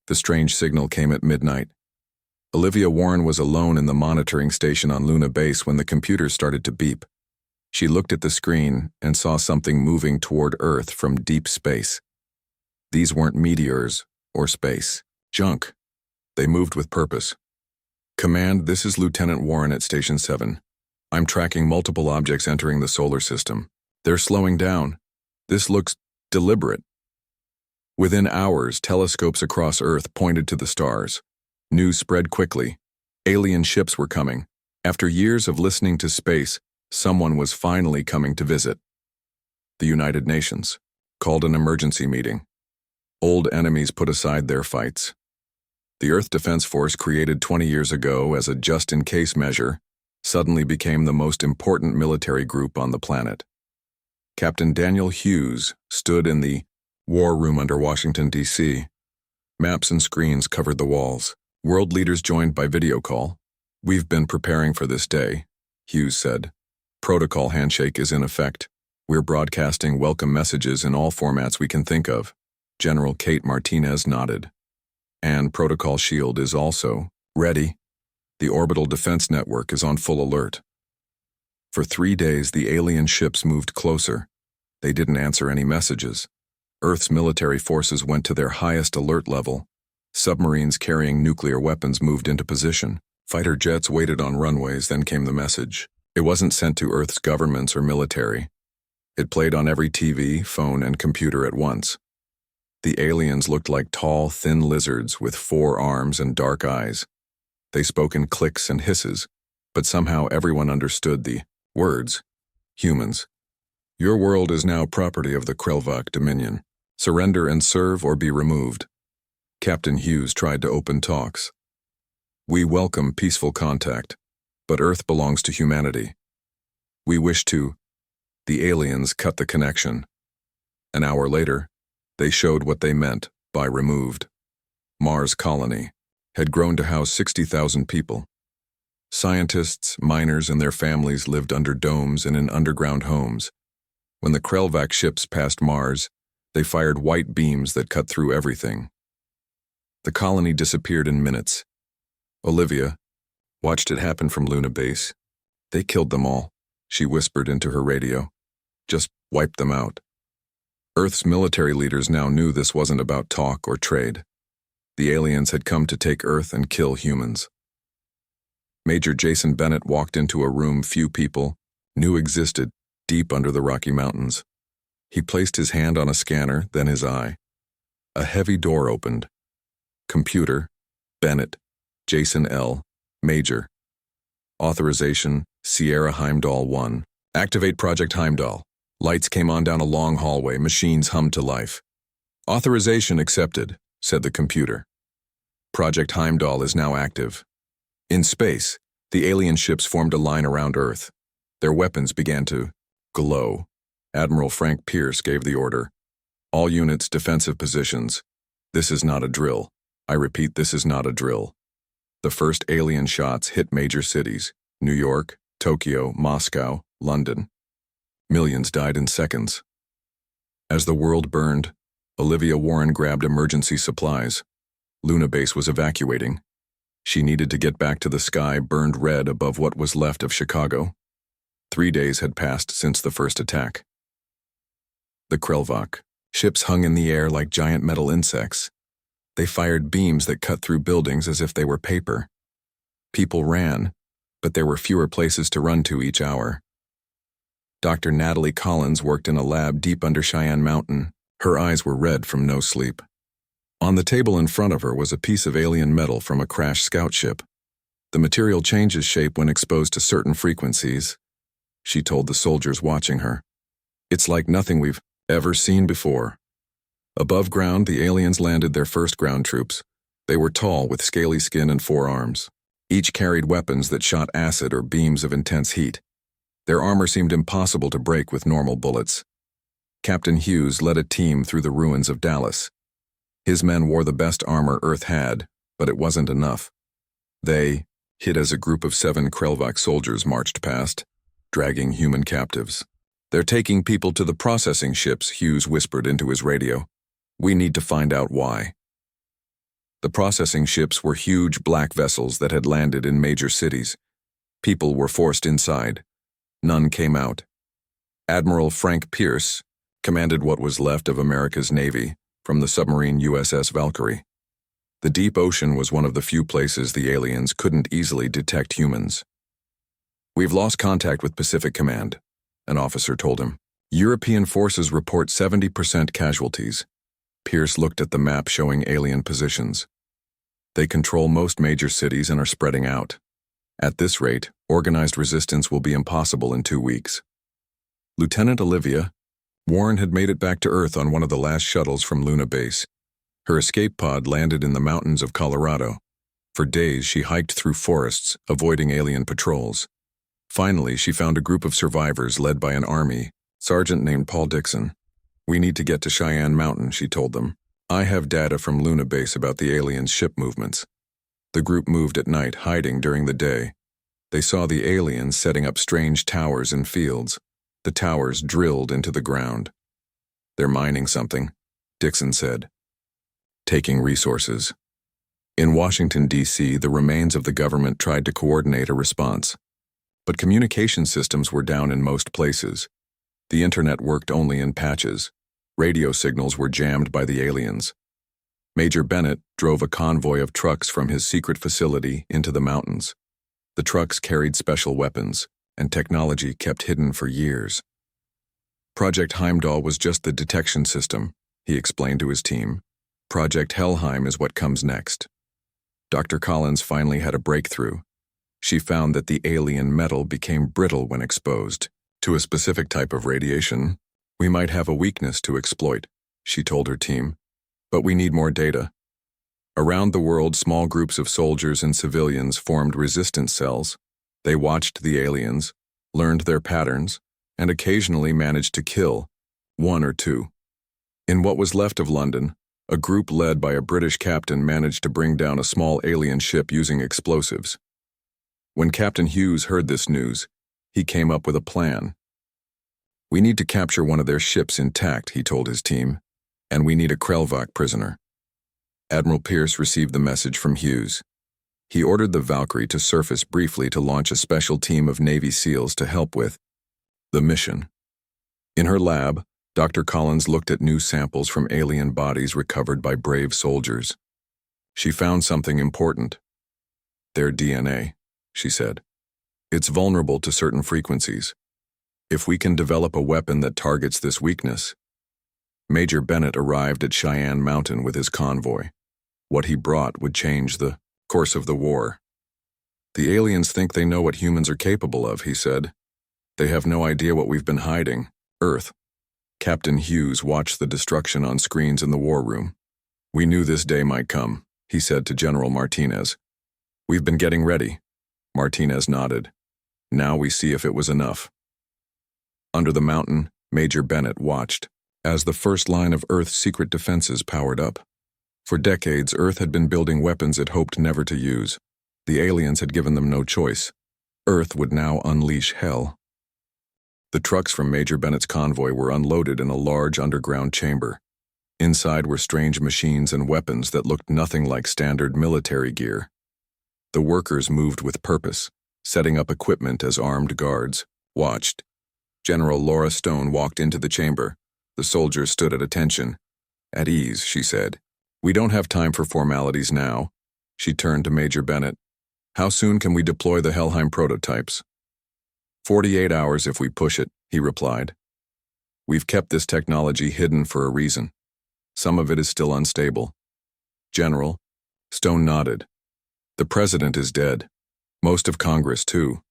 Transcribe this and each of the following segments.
The strange signal came at midnight. Olivia Warren was alone in the monitoring station on Luna Base when the computer started to beep. She looked at the screen and saw something moving toward Earth from deep space. These weren't meteors or space. Junk. They moved with purpose. Command, this is Lieutenant Warren at Station 7. I'm tracking multiple objects entering the solar system. They're slowing down. This looks deliberate. Within hours, telescopes across Earth pointed to the stars. News spread quickly. Alien ships were coming. After years of listening to space, someone was finally coming to visit. The United Nations called an emergency meeting. Old enemies put aside their fights. The Earth Defense Force, created 20 years ago as a just-in-case measure, suddenly became the most important military group on the planet. Captain Daniel Hughes stood in the war room under Washington, D.C. Maps and screens covered the walls. World leaders joined by video call. We've been preparing for this day, Hughes said. Protocol handshake is in effect. We're broadcasting welcome messages in all formats we can think of. General Kate Martinez nodded. And Protocol Shield is also ready. The orbital defense network is on full alert. For 3 days, the alien ships moved closer. They didn't answer any messages. Earth's military forces went to their highest alert level. Submarines carrying nuclear weapons moved into position. Fighter jets waited on runways, then came the message. It wasn't sent to Earth's governments or military. It played on every TV, phone, and computer at once. The aliens looked like tall, thin lizards with 4 arms and dark eyes. They spoke in clicks and hisses, but somehow everyone understood the words. Humans. Your world is now property of the Krelvak Dominion. Surrender and serve or be removed. Captain Hughes tried to open talks. We welcome peaceful contact, but Earth belongs to humanity. We wish to. The aliens cut the connection. An hour later, they showed what they meant by removed. Mars Colony had grown to house 60,000 people. Scientists, miners, and their families lived under domes and in underground homes. When the Krelvak ships passed Mars, they fired white beams that cut through everything. The colony disappeared in minutes. Olivia watched it happen from Luna Base. They killed them all, she whispered into her radio. Just wiped them out. Earth's military leaders now knew this wasn't about talk or trade. The aliens had come to take Earth and kill humans. Major Jason Bennett walked into a room few people knew existed deep under the Rocky Mountains. He placed his hand on a scanner, then his eye. A heavy door opened. Computer, Bennett, Jason L., Major. Authorization, Sierra Heimdall 1. Activate Project Heimdall. Lights came on down a long hallway, machines hummed to life. Authorization accepted, said the computer. Project Heimdall is now active. In space, the alien ships formed a line around Earth. Their weapons began to glow. Admiral Frank Pierce gave the order. All units, defensive positions. This is not a drill. I repeat, this is not a drill. The first alien shots hit major cities: New York, Tokyo, Moscow, London. Millions died in seconds. As the world burned, Olivia Warren grabbed emergency supplies. Luna Base was evacuating. She needed to get back to the sky burned red above what was left of Chicago. 3 days had passed since the first attack. The Krelvak ships hung in the air like giant metal insects. They fired beams that cut through buildings as if they were paper. People ran, but there were fewer places to run to each hour. Dr. Natalie Collins worked in a lab deep under Cheyenne Mountain. Her eyes were red from no sleep. On the table in front of her was a piece of alien metal from a crashed scout ship. The material changes shape when exposed to certain frequencies, she told the soldiers watching her. It's like nothing we've ever seen before. Above ground, the aliens landed their first ground troops. They were tall with scaly skin and 4 arms. Each carried weapons that shot acid or beams of intense heat. Their armor seemed impossible to break with normal bullets. Captain Hughes led a team through the ruins of Dallas. His men wore the best armor Earth had, but it wasn't enough. They, hid as a group of 7 Krelvak soldiers, marched past, dragging human captives. They're taking people to the processing ships, Hughes whispered into his radio. We need to find out why. The processing ships were huge black vessels that had landed in major cities. People were forced inside. None came out. Admiral Frank Pierce commanded what was left of America's Navy from the submarine USS Valkyrie. The deep ocean was one of the few places the aliens couldn't easily detect humans. "We've lost contact with Pacific Command," an officer told him. "European forces report 70% casualties." Pierce looked at the map showing alien positions. "They control most major cities and are spreading out. At this rate, organized resistance will be impossible in 2 weeks." Lieutenant Olivia Warren had made it back to Earth on one of the last shuttles from Luna Base. Her escape pod landed in the mountains of Colorado. For days, she hiked through forests, avoiding alien patrols. Finally, she found a group of survivors led by an Army sergeant named Paul Dixon. "We need to get to Cheyenne Mountain," she told them. "I have data from Luna Base about the aliens' ship movements." The group moved at night, hiding during the day. They saw the aliens setting up strange towers in fields. The towers drilled into the ground. "They're mining something," Dixon said. "Taking resources." In Washington, D.C., the remains of the government tried to coordinate a response. But communication systems were down in most places. The internet worked only in patches. Radio signals were jammed by the aliens. Major Bennett drove a convoy of trucks from his secret facility into the mountains. The trucks carried special weapons, and technology kept hidden for years. Project Heimdall was just the detection system, he explained to his team. Project Helheim is what comes next. Dr. Collins finally had a breakthrough. She found that the alien metal became brittle when exposed to a specific type of radiation. "We might have a weakness to exploit," she told her team, "but we need more data." Around the world, small groups of soldiers and civilians formed resistance cells. They watched the aliens, learned their patterns, and occasionally managed to kill one or two. In what was left of London, a group led by a British captain managed to bring down a small alien ship using explosives. When Captain Hughes heard this news, he came up with a plan. "We need to capture one of their ships intact," he told his team, "and we need a Krelvak prisoner." Admiral Pierce received the message from Hughes. He ordered the Valkyrie to surface briefly to launch a special team of Navy SEALs to help with the mission. In her lab, Dr. Collins looked at new samples from alien bodies recovered by brave soldiers. She found something important. "Their DNA," she said. "It's vulnerable to certain frequencies. If we can develop a weapon that targets this weakness." Major Bennett arrived at Cheyenne Mountain with his convoy. What he brought would change the course of the war. "The aliens think they know what humans are capable of," he said. "They have no idea what we've been hiding. Earth." Captain Hughes watched the destruction on screens in the war room. "We knew this day might come," he said to General Martinez. "We've been getting ready." Martinez nodded. "Now we see if it was enough." Under the mountain, Major Bennett watched as the first line of Earth's secret defenses powered up. For decades, Earth had been building weapons it hoped never to use. The aliens had given them no choice. Earth would now unleash hell. The trucks from Major Bennett's convoy were unloaded in a large underground chamber. Inside were strange machines and weapons that looked nothing like standard military gear. The workers moved with purpose, setting up equipment as armed guards watched. General Laura Stone walked into the chamber. The soldiers stood at attention. "At ease," she said. "We don't have time for formalities now." She turned to Major Bennett. "How soon can we deploy the Helheim prototypes?" 48 hours if we push it," he replied. "We've kept this technology hidden for a reason. Some of it is still unstable." "General," Stone nodded. "The president is dead. Most of Congress, too.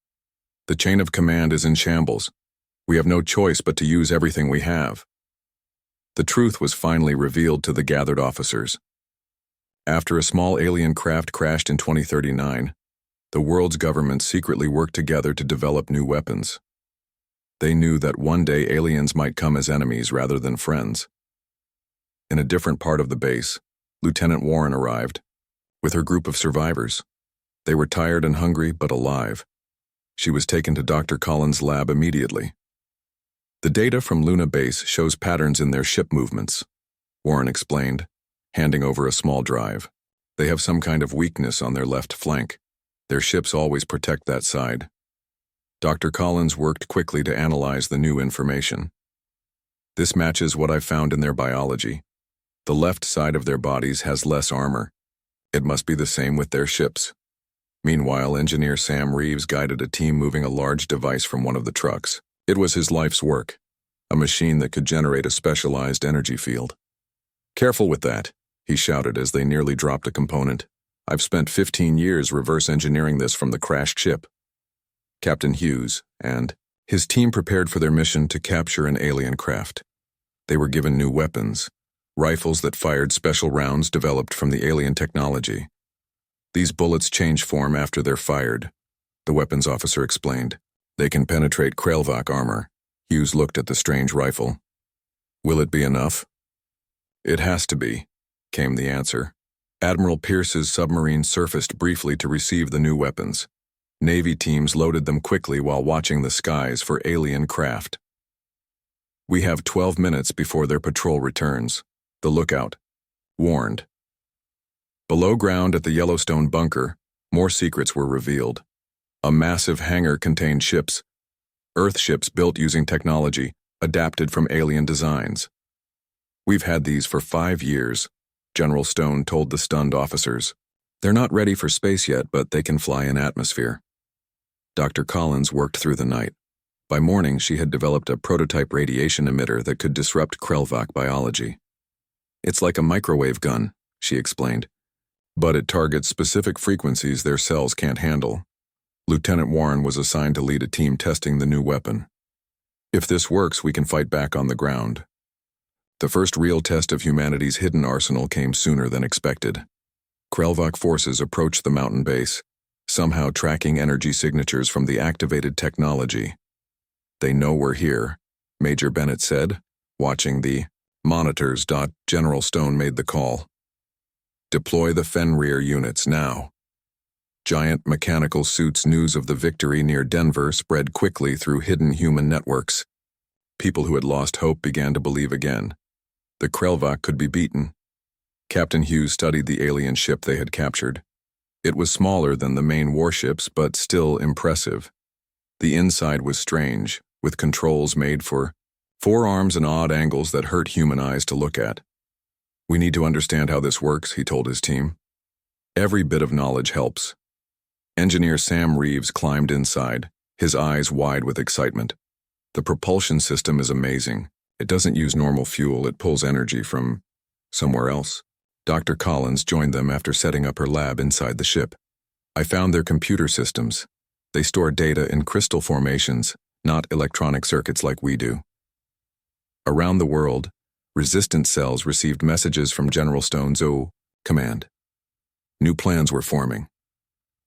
The chain of command is in shambles. We have no choice but to use everything we have." The truth was finally revealed to the gathered officers. After a small alien craft crashed in 2039, the world's governments secretly worked together to develop new weapons. They knew that one day aliens might come as enemies rather than friends. In a different part of the base, Lieutenant Warren arrived, with her group of survivors. They were tired and hungry, but alive. She was taken to Dr. Collins' lab immediately. "The data from Luna Base shows patterns in their ship movements," Warren explained, handing over a small drive. They have some kind of weakness on their left flank. Their ships always protect that side. Dr. Collins worked quickly to analyze the new information. This matches what I found in their biology. The left side of their bodies has less armor. It must be the same with their ships. Meanwhile, engineer Sam Reeves guided a team moving a large device from one of the trucks. It was his life's work, a machine that could generate a specialized energy field. "Careful with that," he shouted as they nearly dropped a component. "I've spent 15 years reverse engineering this from the crashed ship." Captain Hughes and his team prepared for their mission to capture an alien craft. They were given new weapons, rifles that fired special rounds developed from the alien technology. "These bullets change form after they're fired," the weapons officer explained. "They can penetrate Krelvak armor." Hughes looked at the strange rifle. "Will it be enough?" "It has to be," came the answer. Admiral Pierce's submarine surfaced briefly to receive the new weapons. Navy teams loaded them quickly while watching the skies for alien craft. "We have 12 minutes before their patrol returns," the lookout warned. Below ground at the Yellowstone bunker, more secrets were revealed. A massive hangar contained ships, Earth ships built using technology adapted from alien designs. "We've had these for 5 years, General Stone told the stunned officers. "They're not ready for space yet, but they can fly in atmosphere." Dr. Collins worked through the night. By morning, she had developed a prototype radiation emitter that could disrupt Krelvak biology. "It's like a microwave gun," she explained, "but it targets specific frequencies their cells can't handle." Lieutenant Warren was assigned to lead a team testing the new weapon. "If this works, we can fight back on the ground." The first real test of humanity's hidden arsenal came sooner than expected. Krelvak forces approached the mountain base, somehow tracking energy signatures from the activated technology. "They know we're here," Major Bennett said, watching the monitors. General Stone made the call. "Deploy the Fenrir units now." Giant mechanical suits. News of the victory near Denver spread quickly through hidden human networks. People who had lost hope began to believe again. The Krelvak could be beaten. Captain Hughes studied the alien ship they had captured. It was smaller than the main warships, but still impressive. The inside was strange, with controls made for forearms and odd angles that hurt human eyes to look at. "We need to understand how this works," he told his team. "Every bit of knowledge helps." Engineer Sam Reeves climbed inside, his eyes wide with excitement. "The propulsion system is amazing. It doesn't use normal fuel, it pulls energy from somewhere else." Dr. Collins joined them after setting up her lab inside the ship. "I found their computer systems. They store data in crystal formations, not electronic circuits like we do." Around the world, resistance cells received messages from General Stone's command. New plans were forming.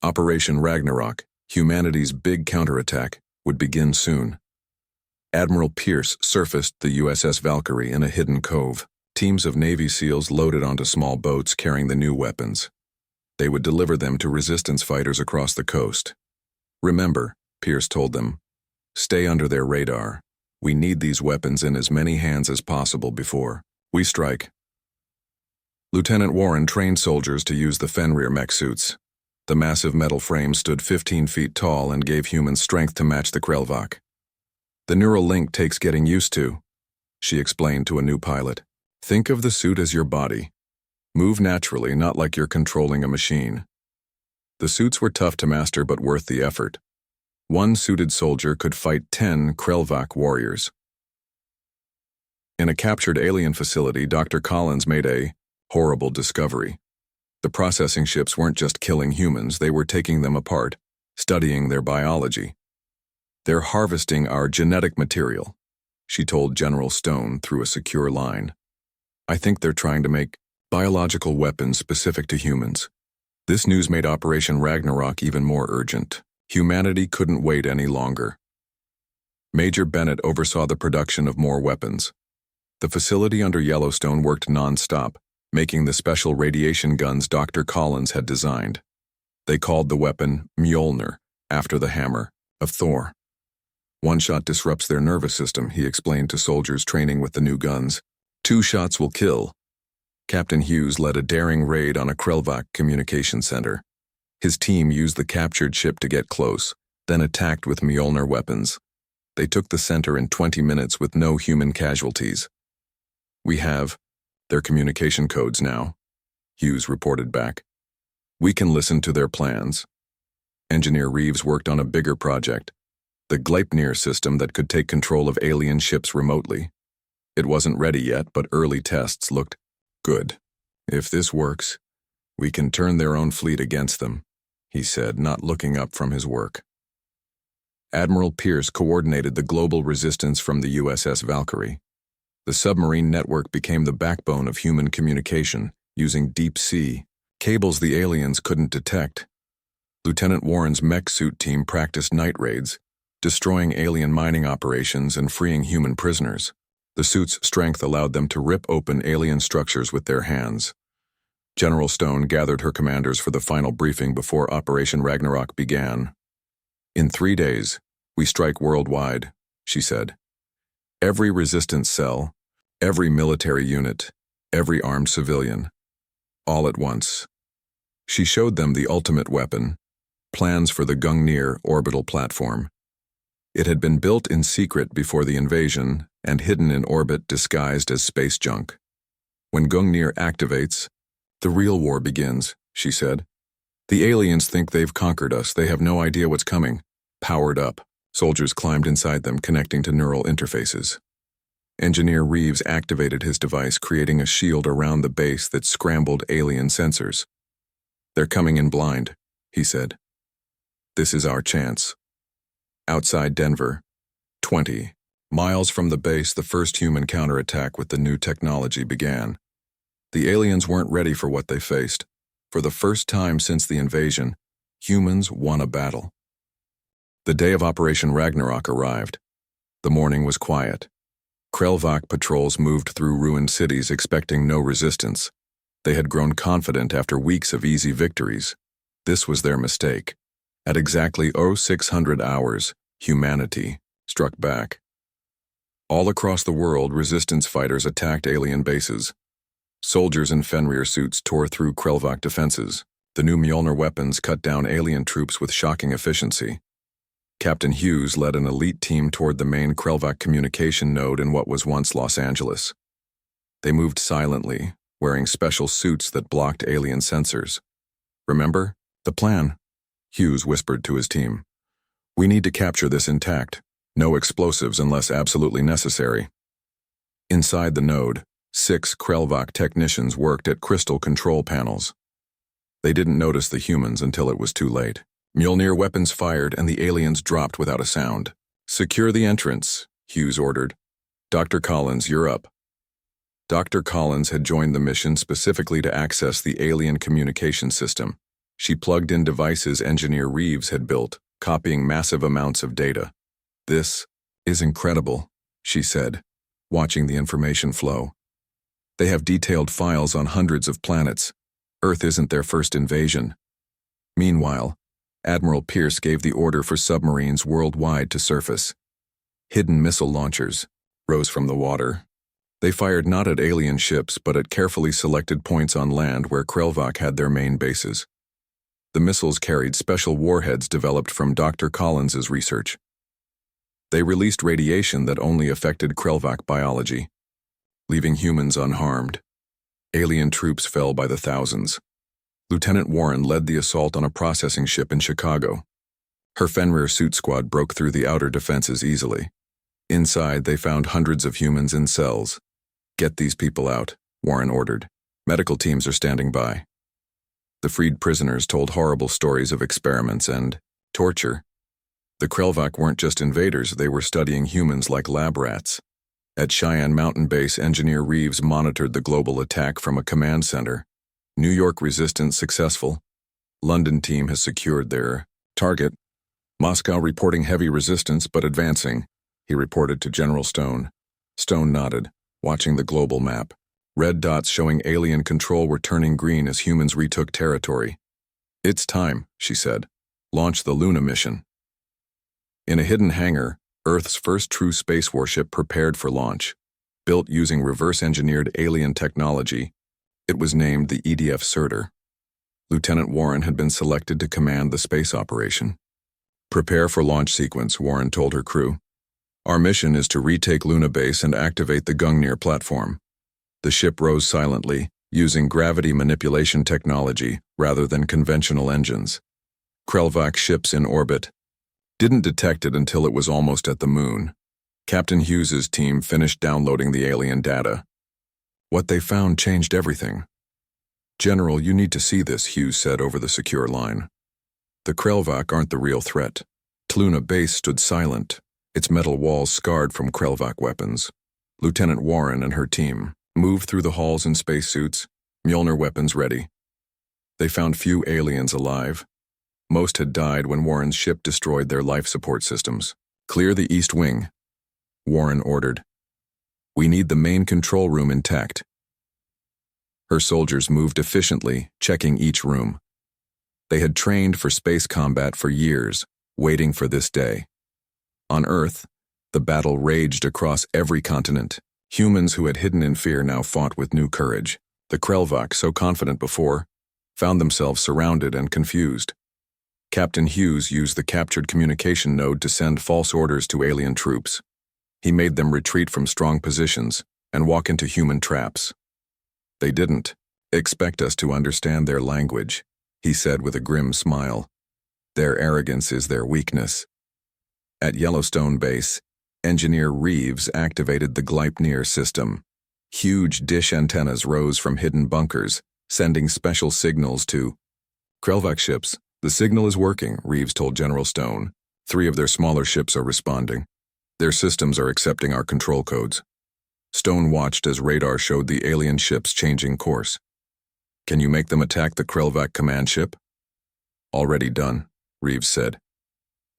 Operation Ragnarok, humanity's big counterattack, would begin soon. Admiral Pierce surfaced the USS Valkyrie in a hidden cove. Teams of Navy SEALs loaded onto small boats carrying the new weapons. They would deliver them to resistance fighters across the coast. "Remember," Pierce told them, "stay under their radar. We need these weapons in as many hands as possible before we strike." Lieutenant Warren trained soldiers to use the Fenrir mech suits. The massive metal frame stood 15 feet tall and gave humans strength to match the Krelvak. "The neural link takes getting used to," she explained to a new pilot. "Think of the suit as your body. Move naturally, not like you're controlling a machine." The suits were tough to master but worth the effort. One suited soldier could fight 10 Krelvak warriors. In a captured alien facility, Dr. Collins made a horrible discovery. The processing ships weren't just killing humans, they were taking them apart, studying their biology. "They're harvesting our genetic material," she told General Stone through a secure line. "I think they're trying to make biological weapons specific to humans." This news made Operation Ragnarok even more urgent. Humanity couldn't wait any longer. Major Bennett oversaw the production of more weapons. The facility under Yellowstone worked non-stop, making the special radiation guns Dr. Collins had designed. They called the weapon Mjolnir, after the hammer of Thor. "One shot disrupts their nervous system," he explained to soldiers training with the new guns. "2 shots will kill." Captain Hughes led a daring raid on a Krelvak communication center. His team used the captured ship to get close, then attacked with Mjolnir weapons. They took the center in 20 minutes with no human casualties. "We have their communication codes now," Hughes reported back. "We can listen to their plans." Engineer Reeves worked on a bigger project, the Gleipnir system that could take control of alien ships remotely. It wasn't ready yet, but early tests looked good. "If this works, we can turn their own fleet against them," he said, not looking up from his work. Admiral Pierce coordinated the global resistance from the USS Valkyrie. The submarine network became the backbone of human communication, using deep-sea cables the aliens couldn't detect. Lieutenant Warren's mech suit team practiced night raids, destroying alien mining operations and freeing human prisoners. The suit's strength allowed them to rip open alien structures with their hands. General Stone gathered her commanders for the final briefing before Operation Ragnarok began. "In 3 days, we strike worldwide," she said. "Every resistance cell, every military unit, every armed civilian, all at once." She showed them the ultimate weapon, plans for the Gungnir orbital platform. It had been built in secret before the invasion and hidden in orbit disguised as space junk. "When Gungnir activates, the real war begins," she said. "The aliens think they've conquered us. They have no idea what's coming." Powered up, soldiers climbed inside them, connecting to neural interfaces. Engineer Reeves activated his device, creating a shield around the base that scrambled alien sensors. "They're coming in blind," he said. "This is our chance." Outside Denver, 20 miles from the base, the first human counterattack with the new technology began. The aliens weren't ready for what they faced. For the first time since the invasion, humans won a battle. The day of Operation Ragnarok arrived. The morning was quiet. Krelvak patrols moved through ruined cities expecting no resistance. They had grown confident after weeks of easy victories. This was their mistake. At exactly 0600 hours, humanity struck back. All across the world, resistance fighters attacked alien bases. Soldiers in Fenrir suits tore through Krelvak defenses. The new Mjolnir weapons cut down alien troops with shocking efficiency. Captain Hughes led an elite team toward the main Krelvak communication node in what was once Los Angeles. They moved silently, wearing special suits that blocked alien sensors. "Remember the plan?" Hughes whispered to his team. "We need to capture this intact. No explosives unless absolutely necessary." Inside the node, 6 Krelvak technicians worked at crystal control panels. They didn't notice the humans until it was too late. Mjolnir weapons fired and the aliens dropped without a sound. "Secure the entrance," Hughes ordered. "Dr. Collins, you're up." Dr. Collins had joined the mission specifically to access the alien communication system. She plugged in devices Engineer Reeves had built, copying massive amounts of data. "This is incredible," she said, watching the information flow. "They have detailed files on hundreds of planets. Earth isn't their first invasion." Meanwhile, Admiral Pierce gave the order for submarines worldwide to surface. Hidden missile launchers rose from the water. They fired not at alien ships but at carefully selected points on land where Krelvak had their main bases. The missiles carried special warheads developed from Dr. Collins's research. They released radiation that only affected Krelvak biology, leaving humans unharmed. Alien troops fell by the thousands. Lieutenant Warren led the assault on a processing ship in Chicago. Her Fenrir suit squad broke through the outer defenses easily. Inside, they found hundreds of humans in cells. "Get these people out," Warren ordered. "Medical teams are standing by." The freed prisoners told horrible stories of experiments and torture. The Krelvak weren't just invaders, they were studying humans like lab rats. At Cheyenne Mountain Base, Engineer Reeves monitored the global attack from a command center. New York resistance successful. London team has secured their target. Moscow reporting heavy resistance but advancing, he reported to General Stone. Stone nodded, watching the global map. Red dots showing alien control were turning green as humans retook territory. "It's time," she said. "Launch the Luna mission." In a hidden hangar, Earth's first true space warship prepared for launch. Built using reverse-engineered alien technology, It was named the EDF Surtur. Lieutenant Warren had been selected to command the space operation. "Prepare for launch sequence," Warren told her crew. "Our mission is to retake Luna Base and activate the Gungnir platform." The ship rose silently, using gravity manipulation technology rather than conventional engines. Krelvac ships in orbit. Didn't detect it until it was almost at the moon. Captain Hughes's team finished downloading the alien data. What they found changed everything. "General, you need to see this," Hughes said over the secure line. "The Krelvac aren't the real threat." Luna Base stood silent, its metal walls scarred from Krelvac weapons. Lieutenant Warren and her team moved through the halls in spacesuits, Mjolnir weapons ready. They found few aliens alive. Most had died when Warren's ship destroyed their life support systems. "Clear the east wing," Warren ordered. "We need the main control room intact." Her soldiers moved efficiently, checking each room. They had trained for space combat for years, waiting for this day. On Earth, the battle raged across every continent. Humans who had hidden in fear now fought with new courage. The Krelvac, so confident before, found themselves surrounded and confused. Captain Hughes used the captured communication node to send false orders to alien troops. He made them retreat from strong positions and walk into human traps. "They didn't expect us to understand their language," he said with a grim smile. "Their arrogance is their weakness." At Yellowstone Base, Engineer Reeves activated the Gleipnir system. Huge dish antennas rose from hidden bunkers, sending special signals to Krelvac ships. "The signal is working," Reeves told General Stone. 3 of their smaller ships are responding. Their systems are accepting our control codes." Stone watched as radar showed the alien ships changing course. "Can you make them attack the Krelvac command ship?" "Already done," Reeves said.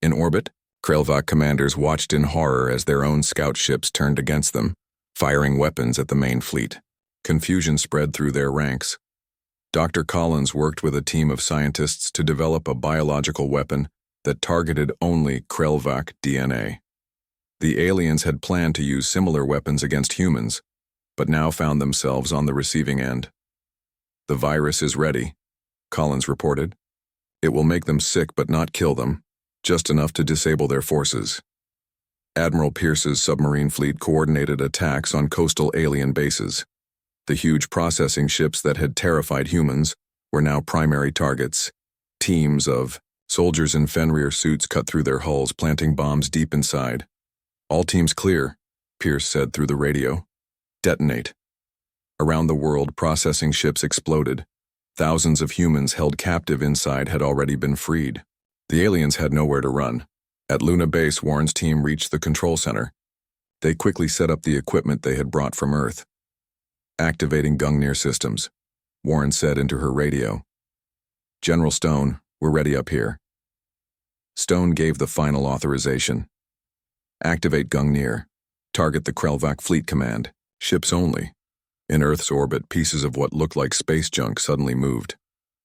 In orbit, Krelvac commanders watched in horror as their own scout ships turned against them, firing weapons at the main fleet. Confusion spread through their ranks. Dr. Collins worked with a team of scientists to develop a biological weapon that targeted only Krelvac DNA. The aliens had planned to use similar weapons against humans, but now found themselves on the receiving end. "The virus is ready," Collins reported. "It will make them sick but not kill them, just enough to disable their forces." Admiral Pierce's submarine fleet coordinated attacks on coastal alien bases. The huge processing ships that had terrified humans were now primary targets. Teams of soldiers in Fenrir suits cut through their hulls, planting bombs deep inside. "All teams clear," Pierce said through the radio. "Detonate." Around the world, processing ships exploded. Thousands of humans held captive inside had already been freed. The aliens had nowhere to run. At Luna Base, Warren's team reached the control center. They quickly set up the equipment they had brought from Earth. "Activating Gungnir systems," Warren said into her radio. "General Stone, we're ready up here." Stone gave the final authorization. "Activate Gungnir. Target the Krelvac Fleet Command. Ships only." In Earth's orbit, pieces of what looked like space junk suddenly moved.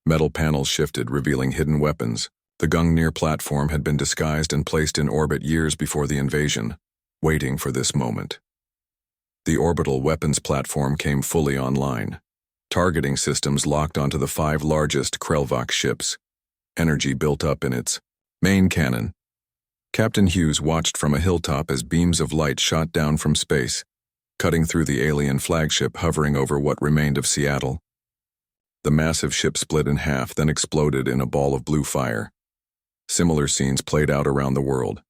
Metal panels shifted, revealing hidden weapons. The Gungnir platform had been disguised and placed in orbit years before the invasion, waiting for this moment. The orbital weapons platform came fully online. Targeting systems locked onto the 5 largest Krelvac ships. Energy built up in its main cannon. Captain Hughes watched from a hilltop as beams of light shot down from space, cutting through the alien flagship hovering over what remained of Seattle. The massive ship split in half, then exploded in a ball of blue fire. Similar scenes played out around the world.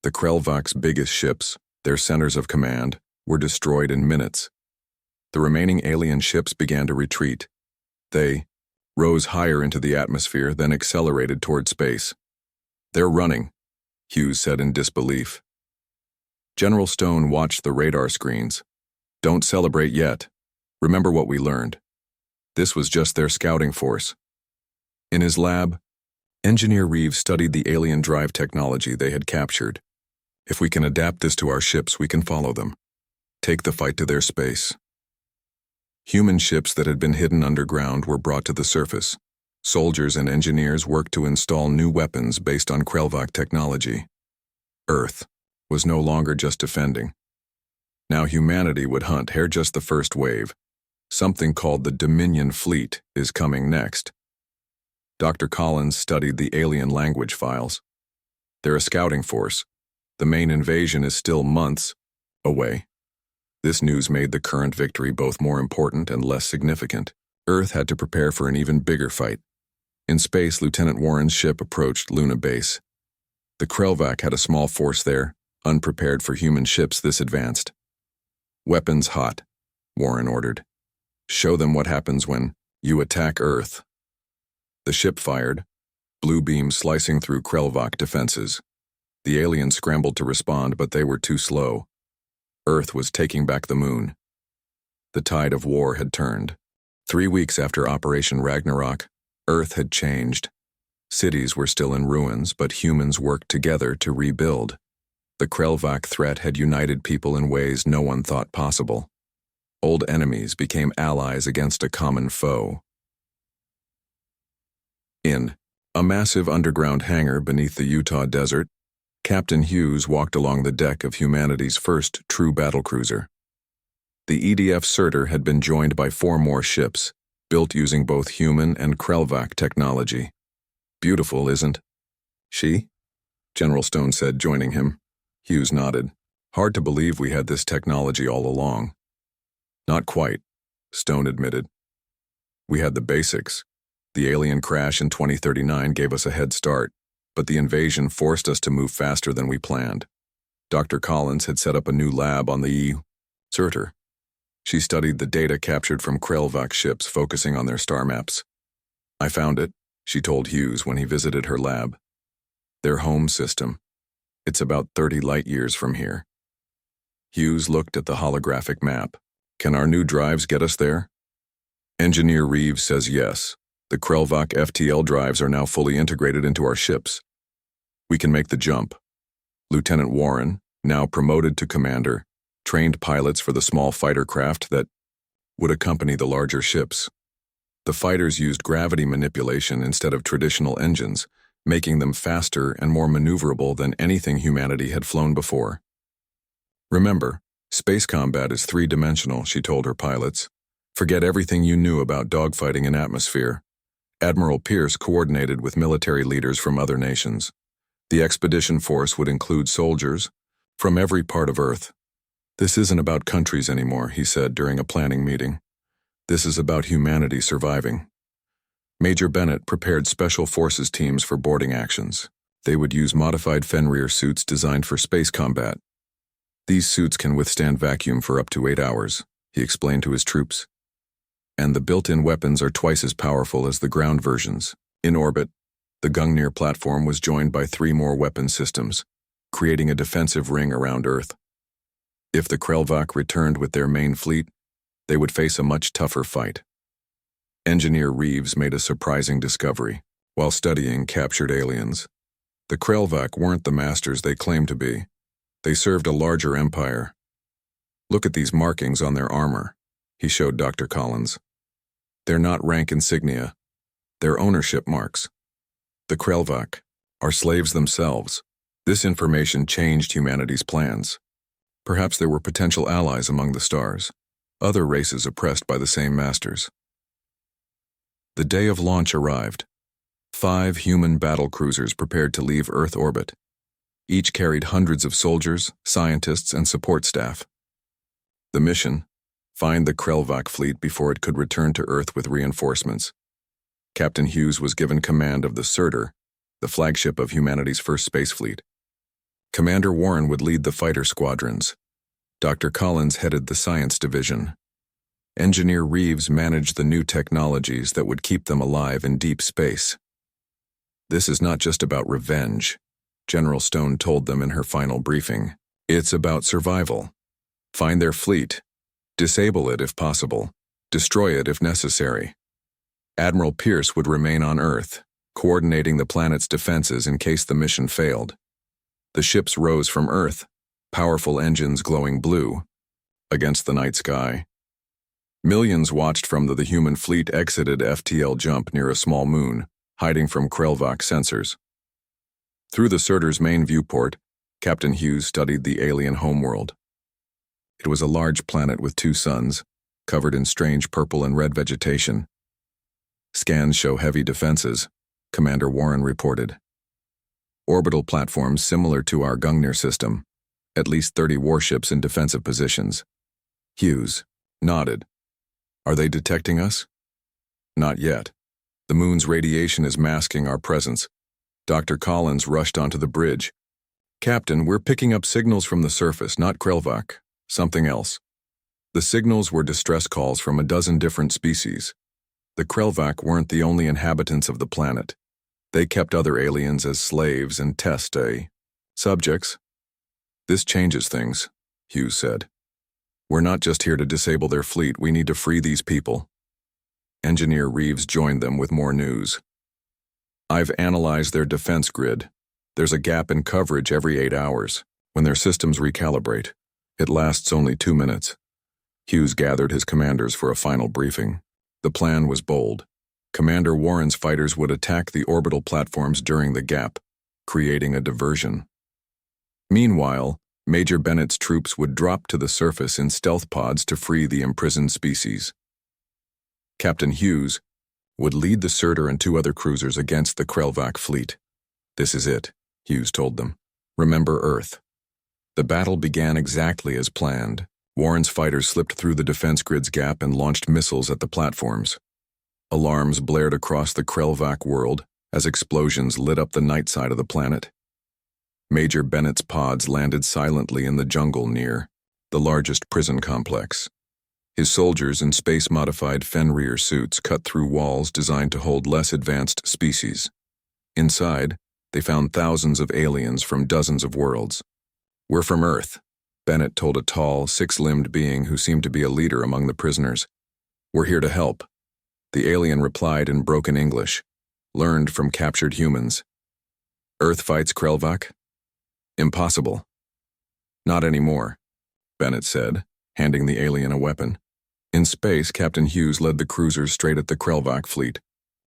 The Krelvac's biggest ships, their centers of command, were destroyed in minutes. The remaining alien ships began to retreat. They rose higher into the atmosphere, then accelerated toward space. "They're running," Hughes said in disbelief. General Stone watched the radar screens. "Don't celebrate yet. Remember what we learned. This was just their scouting force." In his lab, Engineer Reeves studied the alien drive technology they had captured. "If we can adapt this to our ships, we can follow them. Take the fight to their space." Human ships that had been hidden underground were brought to the surface. Soldiers and engineers worked to install new weapons based on Krelvac technology. Earth was no longer just defending. Now humanity would hunt. Here just the first wave. Something called the Dominion Fleet is coming next. Dr. Collins studied the alien language files. They're a scouting force. The main invasion is still months away. This news made the current victory both more important and less significant. Earth had to prepare for an even bigger fight. In space, Lieutenant Warren's ship approached Luna Base. The Krelvac had a small force there, unprepared for human ships this advanced. "Weapons hot," Warren ordered. "Show them what happens when you attack Earth." The ship fired, blue beams slicing through Krelvac defenses. The aliens scrambled to respond, but they were too slow. Earth was taking back the moon. The tide of war had turned. 3 weeks after Operation Ragnarok, Earth had changed. Cities were still in ruins, but humans worked together to rebuild. The Krelvac threat had united people in ways no one thought possible. Old enemies became allies against a common foe. In a massive underground hangar beneath the Utah desert, Captain Hughes walked along the deck of humanity's first true battlecruiser. The EDF Surtur had been joined by 4 more ships, built using both human and Krelvac technology. "Beautiful, isn't she?" General Stone said, joining him. Hughes nodded. "Hard to believe we had this technology all along." "Not quite," Stone admitted. "We had the basics. The alien crash in 2039 gave us a head start, but the invasion forced us to move faster than we planned. Dr. Collins had set up a new lab on the Surtur. She studied the data captured from Krelvac ships, focusing on their star maps. "I found it," she told Hughes when he visited her lab. "Their home system. It's about 30 light years from here." Hughes looked at the holographic map. "Can our new drives get us there?" "Engineer Reeves says yes. The Krelvac FTL drives are now fully integrated into our ships. We can make the jump." Lieutenant Warren, now promoted to commander, trained pilots for the small fighter craft that would accompany the larger ships. The fighters used gravity manipulation instead of traditional engines, making them faster and more maneuverable than anything humanity had flown before. "Remember, space combat is 3-dimensional, she told her pilots. "Forget everything you knew about dogfighting in atmosphere." Admiral Pierce coordinated with military leaders from other nations. The expedition force would include soldiers from every part of Earth. "This isn't about countries anymore," he said during a planning meeting. "This is about humanity surviving." Major Bennett prepared special forces teams for boarding actions. They would use modified Fenrir suits designed for space combat. "These suits can withstand vacuum for up to 8 hours, he explained to his troops. "And the built-in weapons are twice as powerful as the ground versions." In orbit, the Gungnir platform was joined by 3 more weapon systems, creating a defensive ring around Earth. If the Krelvac returned with their main fleet, they would face a much tougher fight. Engineer Reeves made a surprising discovery while studying captured aliens. The Krelvac weren't the masters they claimed to be. They served a larger empire. "Look at these markings on their armor," he showed Dr. Collins. "They're not rank insignia. They're ownership marks. The Krelvac are slaves themselves." This information changed humanity's plans. Perhaps there were potential allies among the stars, other races oppressed by the same masters. The day of launch arrived. 5 human battle cruisers prepared to leave Earth orbit. Each carried hundreds of soldiers, scientists, and support staff. The mission: find the Krelvac fleet before it could return to Earth with reinforcements. Captain Hughes was given command of the Surtur, the flagship of humanity's first space fleet. Commander Warren would lead the fighter squadrons. Dr. Collins headed the science division. Engineer Reeves managed the new technologies that would keep them alive in deep space. "This is not just about revenge," General Stone told them in her final briefing. "It's about survival. Find their fleet. Disable it if possible. Destroy it if necessary." Admiral Pierce would remain on Earth, coordinating the planet's defenses in case the mission failed. The ships rose from Earth, powerful engines glowing blue, against the night sky. Millions watched from the human fleet exited FTL jump near a small moon, hiding from Krelvac sensors. Through the Surtur's main viewport, Captain Hughes studied the alien homeworld. It was a large planet with 2 suns, covered in strange purple and red vegetation. Scans show heavy defenses, Commander Warren reported. Orbital platforms similar to our Gungnir system, at least 30 warships in defensive positions. Hughes nodded. Are they detecting us? Not yet. The moon's radiation is masking our presence. Dr. Collins rushed onto the bridge. Captain, we're picking up signals from the surface, not Krelvak. Something else. The signals were distress calls from a dozen different species. The Krelvak weren't the only inhabitants of the planet. They kept other aliens as slaves and test subjects. This changes things, Hughes said. We're not just here to disable their fleet, we need to free these people. Engineer Reeves joined them with more news. I've analyzed their defense grid. There's a gap in coverage every 8 hours. When their systems recalibrate, it lasts only 2 minutes. Hughes gathered his commanders for a final briefing. The plan was bold. Commander Warren's fighters would attack the orbital platforms during the gap, creating a diversion. Meanwhile, Major Bennett's troops would drop to the surface in stealth pods to free the imprisoned species. Captain Hughes would lead the Surtur and 2 other cruisers against the Krelvak fleet. This is it, Hughes told them. Remember Earth. The battle began exactly as planned. Warren's fighters slipped through the defense grid's gap and launched missiles at the platforms. Alarms blared across the Krelvak world as explosions lit up the night side of the planet. Major Bennett's pods landed silently in the jungle near the largest prison complex. His soldiers in space-modified Fenrir suits cut through walls designed to hold less advanced species. Inside, they found thousands of aliens from dozens of worlds. We're from Earth, Bennett told a tall, 6-limbed being who seemed to be a leader among the prisoners. We're here to help. The alien replied in broken English, learned from captured humans. Earth fights Krelvak? Impossible. Not anymore, Bennett said, handing the alien a weapon. In space, Captain Hughes led the cruisers straight at the Krelvak fleet.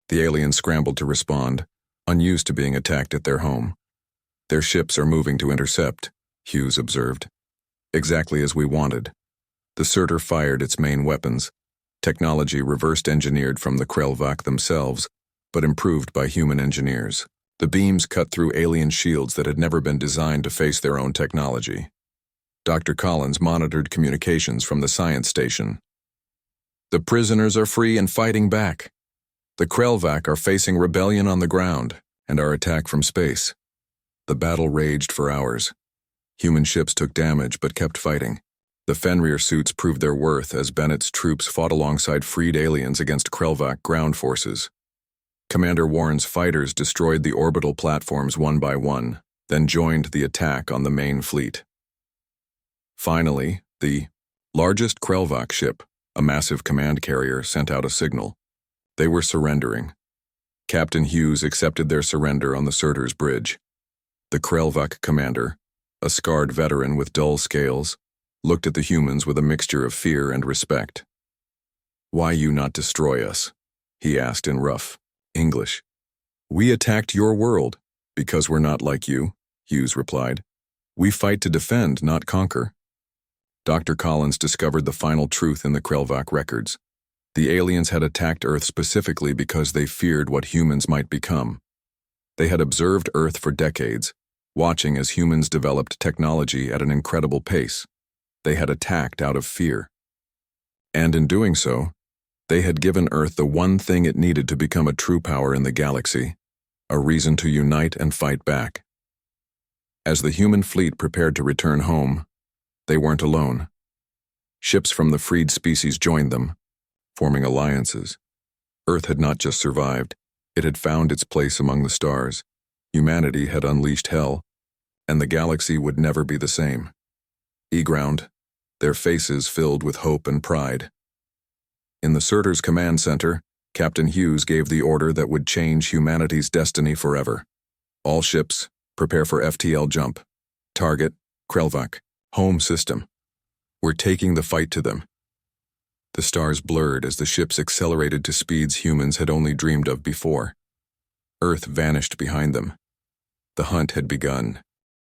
The aliens scrambled to respond, unused to being attacked at their home. Their ships are moving to intercept, Hughes observed. Exactly as we wanted. The Surtur fired its main weapons, technology reversed-engineered from the Krelvak themselves, but improved by human engineers. The beams cut through alien shields that had never been designed to face their own technology. Dr. Collins monitored communications from the science station. The prisoners are free and fighting back. The Krelvak are facing rebellion on the ground and our attack from space. The battle raged for hours. Human ships took damage but kept fighting. The Fenrir suits proved their worth as Bennett's troops fought alongside freed aliens against Krelvak ground forces. Commander Warren's fighters destroyed the orbital platforms one by one, then joined the attack on the main fleet. Finally, the largest Krelvak ship, a massive command carrier, sent out a signal. They were surrendering. Captain Hughes accepted their surrender on the Surtur's bridge. The Krelvak commander, a scarred veteran with dull scales, looked at the humans with a mixture of fear and respect. Why you not destroy us? He asked in rough English. We attacked your world, because we're not like you, Hughes replied. We fight to defend, not conquer. Dr. Collins discovered the final truth in the Krelvak records. The aliens had attacked Earth specifically because they feared what humans might become. They had observed Earth for decades, watching as humans developed technology at an incredible pace. They had attacked out of fear. And in doing so, they had given Earth the one thing it needed to become a true power in the galaxy, a reason to unite and fight back. As the human fleet prepared to return home, they weren't alone. Ships from the freed species joined them, forming alliances. Earth had not just survived, it had found its place among the stars. Humanity had unleashed hell, and the galaxy would never be the same. E-ground, their faces filled with hope and pride. In the Surtur's command center, Captain Hughes gave the order that would change humanity's destiny forever. All ships, prepare for FTL jump. Target, Krelvak. Home system. We're taking the fight to them. The stars blurred as the ships accelerated to speeds humans had only dreamed of before. Earth vanished behind them. The hunt had begun.